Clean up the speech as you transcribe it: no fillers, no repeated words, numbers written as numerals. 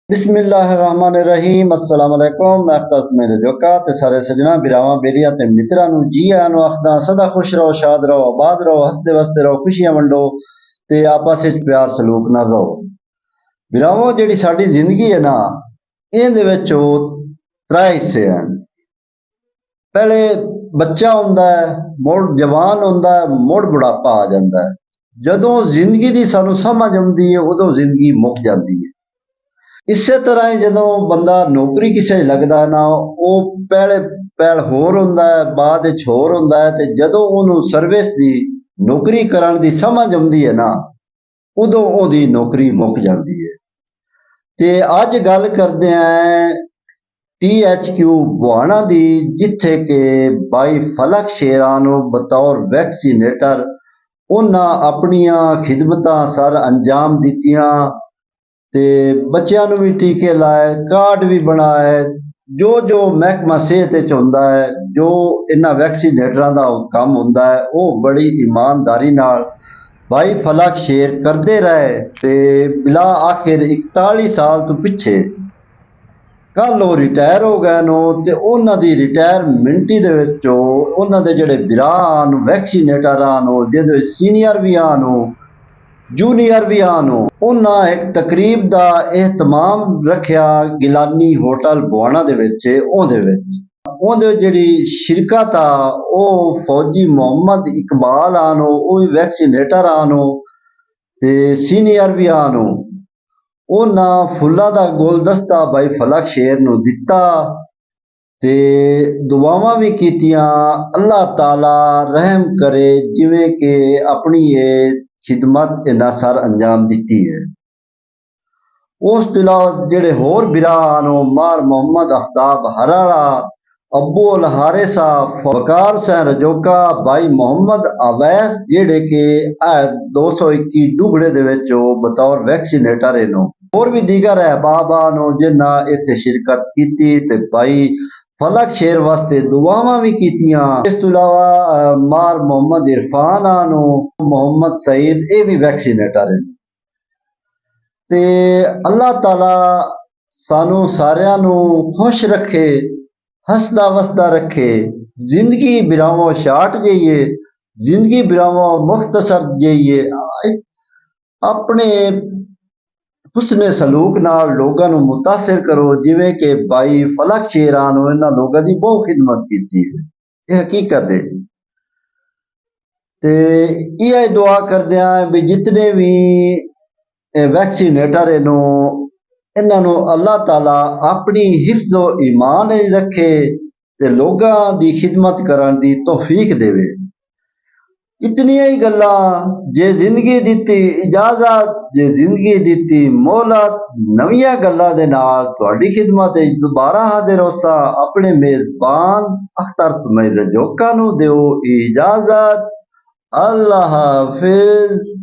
बिस्मिल्लाहिर्रहमानिर्रहीम अस्सलाम वालेकुम। मैं अख्तर इसमें रजोका ते सारे सजना बिरावां बेलियां ते मित्रा नू जी आयां नू आखदा सदा खुश रहो, शाद रहो, आबाद रहो, हसदे वसदे रहो, खुशियां वंडो ते आपस विच प्यार सलूक नाल रहो। बिरावो जेहड़ी साडी जिंदगी है ना, इहदे विच त्रै हिस्से हैं। पहले बच्चा हुंदा है, मुड़ जवान हुंदा है, मुड़ बुढ़ापा आ जांदा है। जदों जिंदगी दी सानू समझ आउंदी है उदों जिंदगी मुक जांदी है। इसे तरह ही जो बंदा नौकरी किसी लगता ना, वो पहले पहल होर हुंदा है, बाद विच होर हुंदा है, ते जदों उहनूं सर्विस दी नौकरी करन दी समझ आउंदी है ना, उदों ओहदी नौकरी मुक जाती है। ते अज गल करदे हैं THQ बुहाना दी, जिथे के भाई फलक शेरां नूं बतौर वैक्सीनेटर उन्हां अपनियां खिदमतां सर अंजाम दित्तियां ते बच्चों नूं भी टीके लाए, कार्ड भी बनाए। जो जो महकमा सेहत विच हुंदा है, जो इन्हां वैक्सीनेटरां दा काम हुंदा है, वो बड़ी ईमानदारी नाल भाई फलक शेर करते रहे। ते बिला आखिर 41 साल तो पिछे कल वो रिटायर हो गए नो, ते उन्हां दी रिटायरमेंटी दे विचों उन्हां दे जिहड़े बिरा आन वैक्सीनेटर आन, जिहदे सीनियर भी आन, जूनियर भी आन, उन्हां एक तकरीब दा एहतमाम रखिया गिलानी होटल बुहाना दे विच। ओहदे जिहड़ी शिरकत आ, वो फौजी मोहम्मद इकबाल आन, वो भी वैक्सीनेटर आन ते सीनियर भी आन। उन्हां फुल्लां दा गुलदस्ता भाई फलक शेर नूं दित्ता ते दुआवां भी कीतियां, अल्लाह ताला रहम करे जिवें के अपनी ये खिदमत इन्हां सर अंजाम दित्ती है। उस तो इलावा जेहड़े होर बिरा आन, मार मोहम्मद आफ्ताब हराड़ा, अब्बू अल हारिसा, वकार हुसैन रजोका, भाई मोहम्मद अवैस जेहड़े के 221 डुगड़े दे विच बतौर वैक्सीनेटर इनो, होर भी दीगर अहबाब आन जिन्हां इत्थे शिरकत कीती ते भाई फलक शेर वास्ते दुआवां भी कीतियां। इस तो इलावा मार मोहम्मद इरफान आन, मोहम्मद सईद, ये भी वैक्सीनेटर हैं। ते अल्लाह ताला सानू सारियां नू खुश रखे, हसदा वसदा रखे। जिंदगी बिरावों शार्ट जाइए, जिंदगी बिरावों मुख्तसर जाइए, अपने हुस्ने सलूक नाल लोगां नू मुतासिर करो, जिवें के भाई फलक शेरान इन्हां लोगां दी बहुत खिदमत कीती है। ये हकीकत है। ते इह दुआ करदे हैं भी जितने भी वैक्सीनेटर इन्हां नू अल्लाह ताला अपनी हिफ्ज़ो ईमान रखे ते लोगां दी खिदमत करन दी तौफीक देवे। इतनियां ही गल्लां, जे जिंदगी दित्ती इजाजत, जे जिंदगी दित्ती मोहलत, नवियां गल्लां दे नाल तुहाडी खिदमत विच दोबारा हाजिर होसां। अपने मेजबान अख्तर इसमाइल रजोका नू दिओ इजाजत। अल्लाह हाफिज।